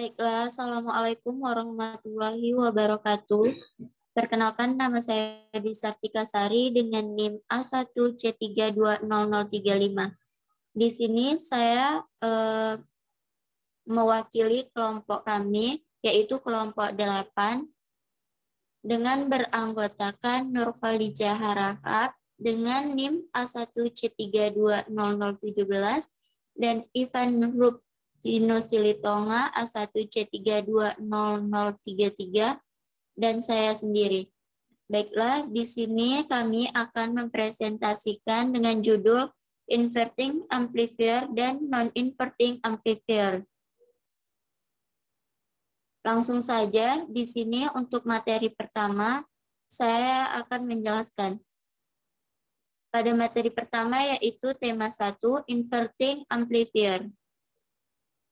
Baiklah, Assalamualaikum warahmatullahi wabarakatuh. Perkenalkan, nama saya Sartika Sari dengan NIM A1C320035. Di sini saya mewakili kelompok kami, yaitu kelompok 8, dengan beranggotakan Nurfalijah Harahap dengan NIM A1C320017 dan Ivan Ruptino Silitonga A1C320033 dan saya sendiri. Baiklah, di sini kami akan mempresentasikan dengan judul Inverting Amplifier dan Non-Inverting Amplifier. Langsung saja, di sini untuk materi pertama, saya akan menjelaskan. Pada materi pertama yaitu tema 1, Inverting Amplifier.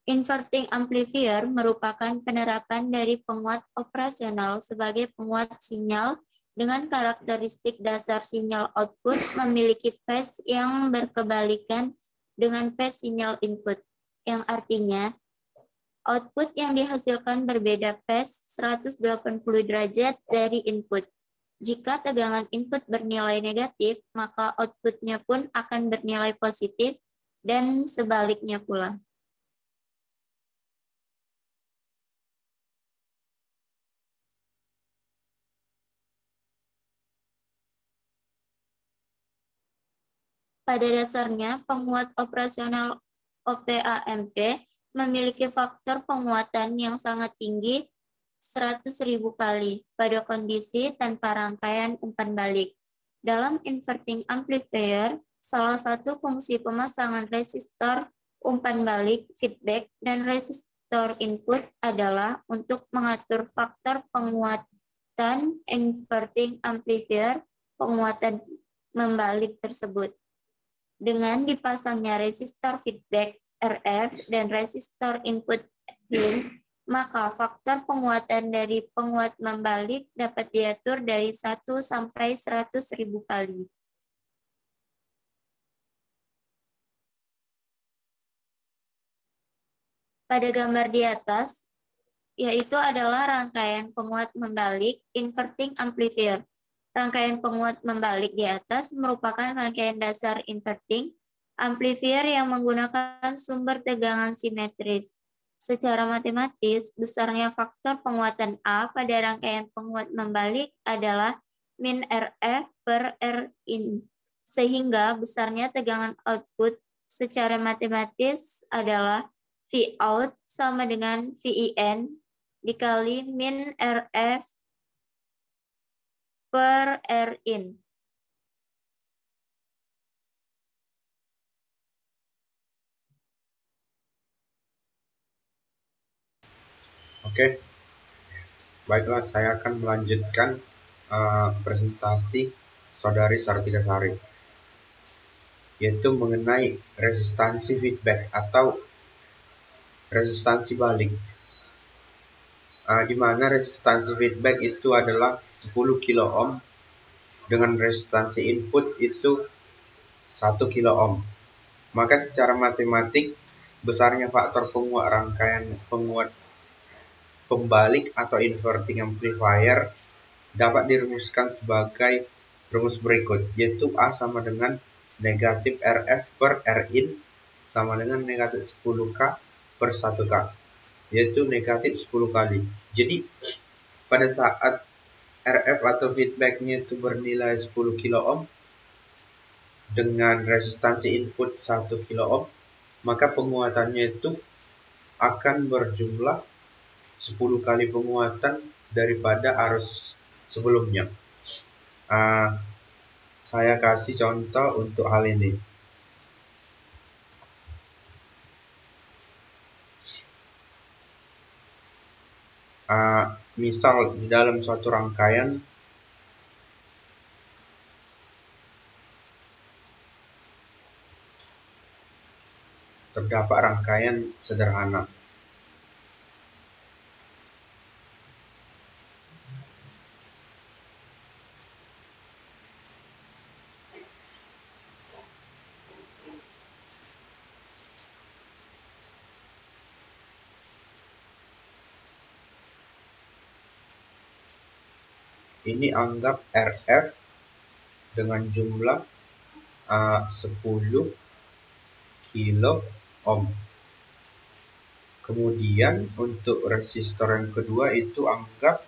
Inverting amplifier merupakan penerapan dari penguat operasional sebagai penguat sinyal dengan karakteristik dasar sinyal output memiliki phase yang berkebalikan dengan phase sinyal input, yang artinya output yang dihasilkan berbeda phase 180 derajat dari input. Jika tegangan input bernilai negatif, maka outputnya pun akan bernilai positif dan sebaliknya pula. Pada dasarnya, penguat operasional OPAMP memiliki faktor penguatan yang sangat tinggi 100.000 kali pada kondisi tanpa rangkaian umpan balik. Dalam inverting amplifier, salah satu fungsi pemasangan resistor umpan balik, feedback, dan resistor input adalah untuk mengatur faktor penguatan inverting amplifier penguatan membalik tersebut. Dengan dipasangnya resistor feedback RF dan resistor input Hin, maka faktor penguatan dari penguat membalik dapat diatur dari 1 sampai 100.000 kali. Pada gambar di atas, yaitu adalah rangkaian penguat membalik inverting amplifier. Rangkaian penguat membalik di atas merupakan rangkaian dasar inverting amplifier yang menggunakan sumber tegangan simetris. Secara matematis, besarnya faktor penguatan A pada rangkaian penguat membalik adalah min RF per Rin, sehingga besarnya tegangan output secara matematis adalah Vout sama dengan Vin dikali min RF per Rin. Oke, baiklah saya akan melanjutkan presentasi Saudari Sartika Sari, yaitu mengenai resistansi feedback atau resistansi balik. Di mana resistansi feedback itu adalah 10 kilo ohm dengan resistansi input itu 1 kilo ohm. Maka secara matematik besarnya faktor penguat rangkaian penguat pembalik atau inverting amplifier dapat dirumuskan sebagai rumus berikut, yaitu A sama dengan negatif RF per Rin sama dengan negatif 10K per 1K, yaitu negatif 10 kali. Jadi pada saat RF atau feedbacknya itu bernilai 10 kilo ohm dengan resistansi input 1 kilo ohm, maka penguatannya itu akan berjumlah 10 kali penguatan daripada arus sebelumnya. Saya kasih contoh untuk hal ini. Misal di dalam suatu rangkaian terdapat rangkaian sederhana. Ini anggap RF dengan jumlah 10 kilo ohm. Kemudian untuk resistor yang kedua itu anggap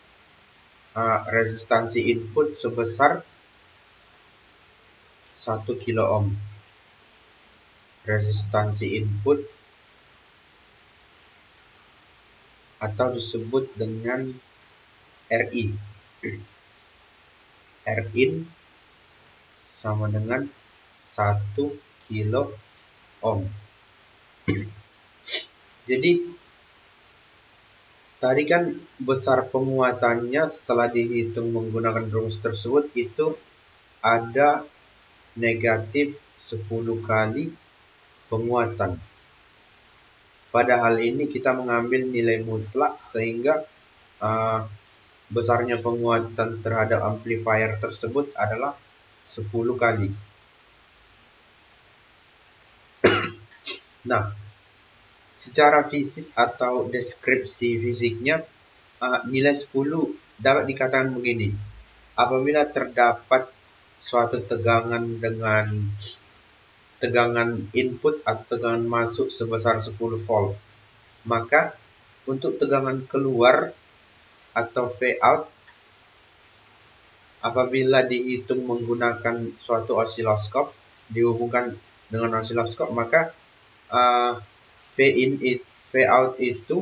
resistansi input sebesar 1 kilo ohm. Resistansi input atau disebut dengan RI. Rin sama dengan 1 kilo ohm. Jadi tadi kan besar penguatannya setelah dihitung menggunakan rumus tersebut itu ada negatif 10 kali penguatan. Pada hal ini kita mengambil nilai mutlak sehingga besarnya penguatan terhadap amplifier tersebut adalah 10 kali. Nah, secara fisis atau deskripsi fisiknya nilai 10 dapat dikatakan begini. Apabila terdapat suatu tegangan dengan tegangan input atau tegangan masuk sebesar 10 volt, maka untuk tegangan keluar atau V out apabila dihitung menggunakan suatu osiloskop, dihubungkan dengan osiloskop, maka V out itu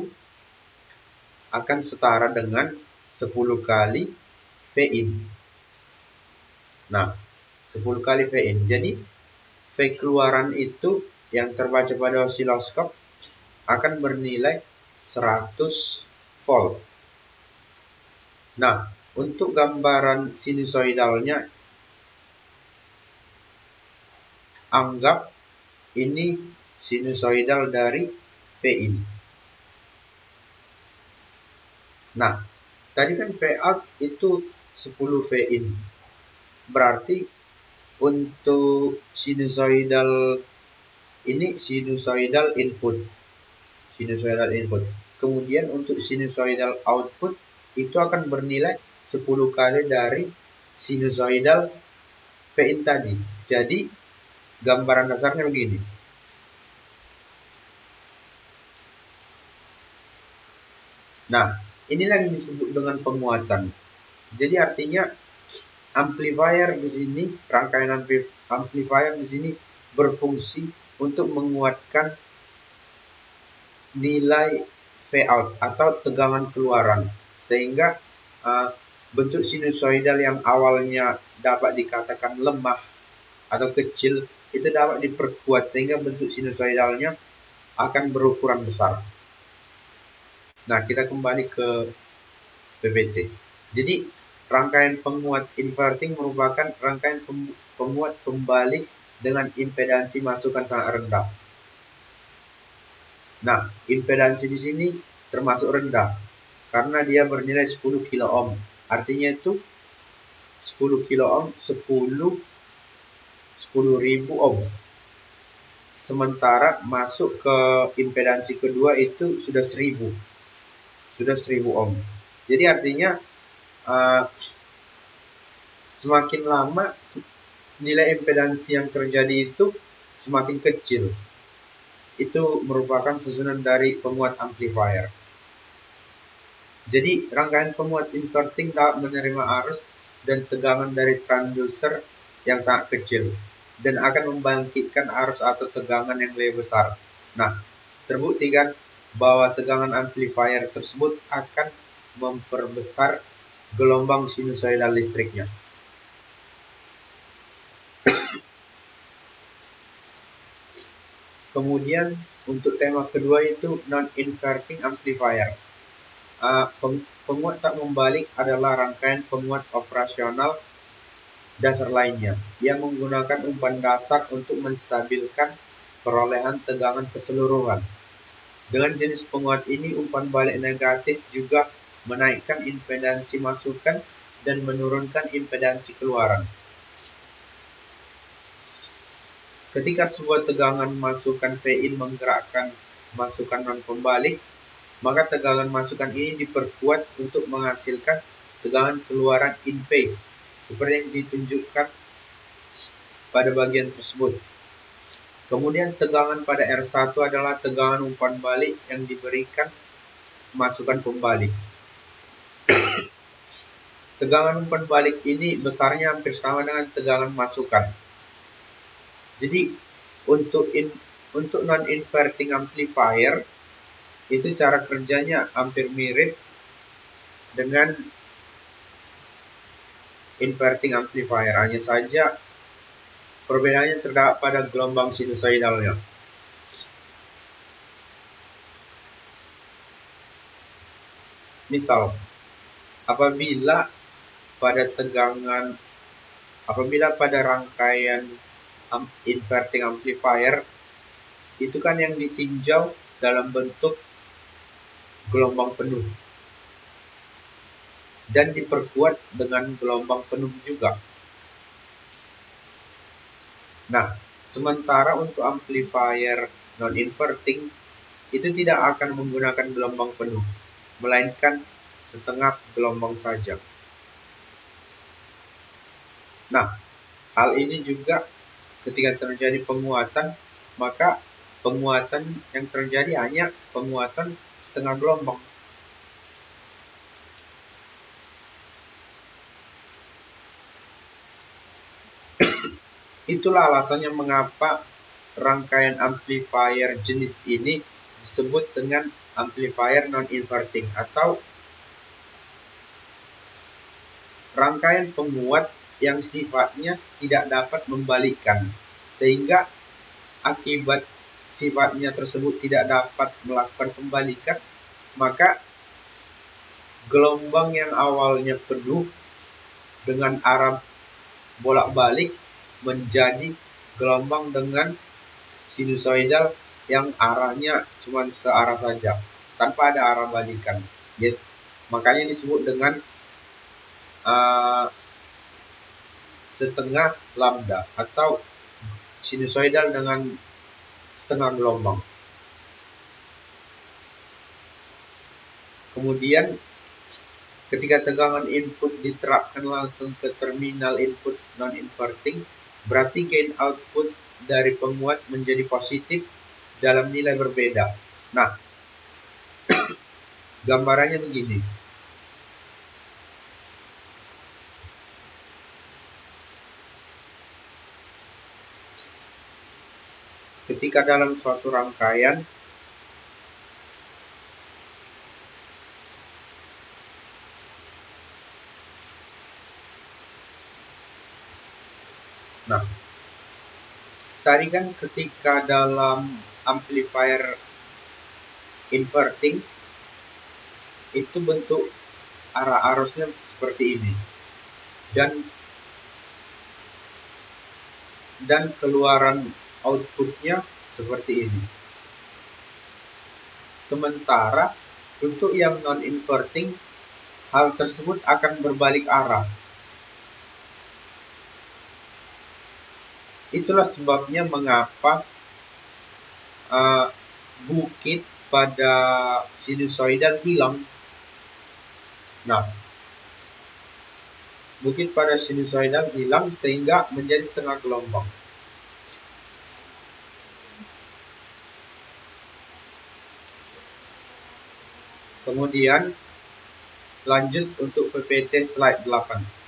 akan setara dengan 10 kali V in. Nah, 10 kali V in. Jadi V keluaran itu yang terbaca pada osiloskop akan bernilai 100 volt. Nah, untuk gambaran sinusoidalnya, anggap ini sinusoidal dari V in. Nah, tadi kan V out itu 10 V in. Berarti untuk sinusoidal ini sinusoidal input. Sinusoidal input. Kemudian untuk sinusoidal output itu akan bernilai 10 kali dari sinusoidal V in tadi. Jadi gambaran dasarnya begini. Nah, inilah yang disebut dengan penguatan. Jadi artinya amplifier di sini, rangkaian amplifier di sini berfungsi untuk menguatkan nilai V out atau tegangan keluaran, sehingga bentuk sinusoidal yang awalnya dapat dikatakan lemah atau kecil itu dapat diperkuat sehingga bentuk sinusoidalnya akan berukuran besar. Nah, kita kembali ke PPT. Jadi rangkaian penguat inverting merupakan rangkaian penguat pembalik dengan impedansi masukan sangat rendah. Nah, impedansi di sini termasuk rendah karena dia bernilai 10 kilo ohm. Artinya itu 10 kilo ohm 10.000 ohm. Sementara masuk ke impedansi kedua itu sudah 1000 ohm. Jadi artinya semakin lama nilai impedansi yang terjadi itu semakin kecil. Itu merupakan susunan dari penguat amplifier. Jadi rangkaian penguat inverting dapat menerima arus dan tegangan dari transducer yang sangat kecil dan akan membangkitkan arus atau tegangan yang lebih besar. Nah, terbukti kan bahwa tegangan amplifier tersebut akan memperbesar gelombang sinusoidal listriknya. Kemudian untuk tema kedua itu non-inverting amplifier. Penguat tak membalik adalah rangkaian penguat operasional dasar lainnya yang menggunakan umpan dasar untuk menstabilkan perolehan tegangan keseluruhan. Dengan jenis penguat ini, umpan balik negatif juga menaikkan impedansi masukan dan menurunkan impedansi keluaran. Ketika sebuah tegangan masukan V in menggerakkan masukan non pembalik, maka tegangan masukan ini diperkuat untuk menghasilkan tegangan keluaran in phase, seperti yang ditunjukkan pada bagian tersebut. Kemudian tegangan pada R1 adalah tegangan umpan balik yang diberikan masukan pembalik. Tegangan umpan balik ini besarnya hampir sama dengan tegangan masukan. Jadi untuk non-inverting amplifier itu cara kerjanya hampir mirip dengan inverting amplifier, hanya saja perbedaannya terdapat pada gelombang sinusoidalnya. Misal, apabila pada rangkaian inverting amplifier itu kan yang ditinjau dalam bentuk gelombang penuh dan diperkuat dengan gelombang penuh juga. Nah, sementara untuk amplifier non-inverting itu tidak akan menggunakan gelombang penuh, melainkan setengah gelombang saja. Nah, hal ini juga ketika terjadi penguatan, maka penguatan yang terjadi hanya penguatan setengah gelombang. Itulah alasannya mengapa rangkaian amplifier jenis ini disebut dengan amplifier non-inverting atau rangkaian penguat yang sifatnya tidak dapat membalikkan, sehingga akibat sifatnya tersebut tidak dapat melakukan pembalikan, maka gelombang yang awalnya penuh dengan arah bolak-balik menjadi gelombang dengan sinusoidal yang arahnya cuma searah saja, tanpa ada arah balikan. Makanya disebut dengan setengah lambda atau sinusoidal dengan setengah gelombang. Kemudian ketika tegangan input diterapkan langsung ke terminal input non-inverting, berarti gain output dari penguat menjadi positif dalam nilai berbeda. Nah, gambarannya begini. Ketika dalam suatu rangkaian tadi kan ketika dalam amplifier inverting itu bentuk arah arusnya seperti ini dan keluaran outputnya seperti ini. Sementara untuk yang non-inverting hal tersebut akan berbalik arah. Itulah sebabnya mengapa bukit pada sinusoidal hilang. Nah, bukit pada sinusoidal hilang sehingga menjadi setengah gelombang. Kemudian lanjut untuk PPT slide 8.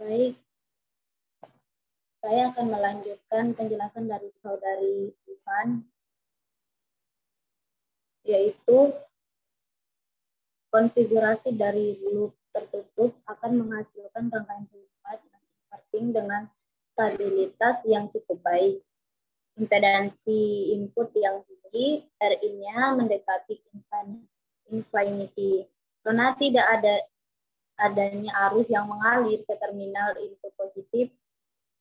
Baik, saya akan melanjutkan penjelasan dari Saudari Ivan, yaitu konfigurasi dari loop tertutup akan menghasilkan rangkaian penguat non-inverting dengan stabilitas yang cukup baik. Impedansi input yang tinggi, Rin-nya mendekati infinity. Karena tidak adanya arus yang mengalir ke terminal input positif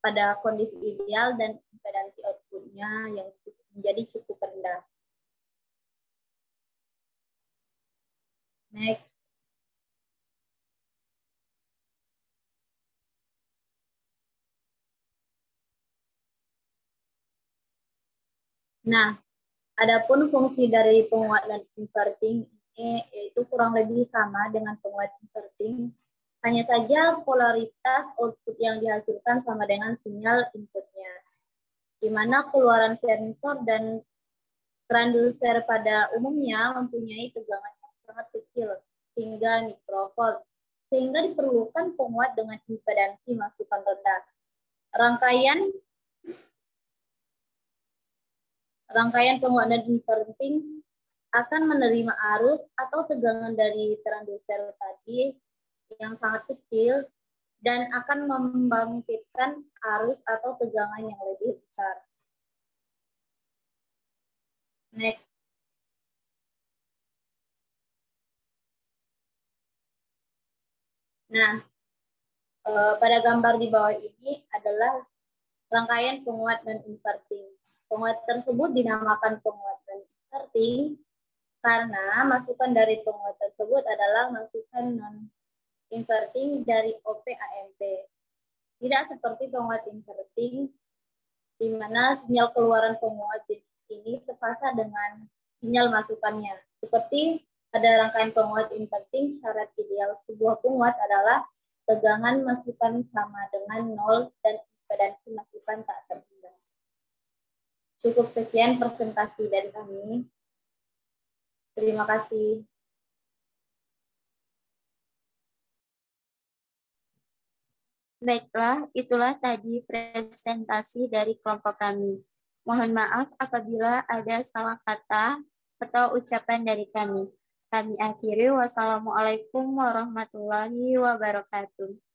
pada kondisi ideal dan impedansi outputnya yang menjadi cukup rendah. Next. Nah, adapun fungsi dari penguat dan inverting ini yaitu kurang lebih sama dengan penguat inverting. Hanya saja polaritas output yang dihasilkan sama dengan sinyal inputnya. Di mana keluaran sensor dan transducer pada umumnya mempunyai tegangan yang sangat kecil hingga mikrovolt, sehingga diperlukan penguat dengan impedansi masukan rendah. Rangkaian penguat dan inverting akan menerima arus atau tegangan dari transducer tadi yang sangat kecil dan akan membangkitkan arus atau tegangan yang lebih besar. Next. Nah, pada gambar di bawah ini adalah rangkaian penguat dan inverting. Penguat tersebut dinamakan penguat dan inverting karena masukan dari penguat tersebut adalah masukan non-inverting dari OP-AMP. Tidak seperti penguat inverting, di mana sinyal keluaran penguat ini sepasa dengan sinyal masukannya. Seperti pada rangkaian penguat inverting, syarat ideal sebuah penguat adalah tegangan masukan sama dengan 0 dan impedansi masukan tak terhingga. Cukup sekian presentasi dari kami. Terima kasih. Baiklah, itulah tadi presentasi dari kelompok kami. Mohon maaf apabila ada salah kata atau ucapan dari kami. Kami akhiri, wassalamualaikum warahmatullahi wabarakatuh.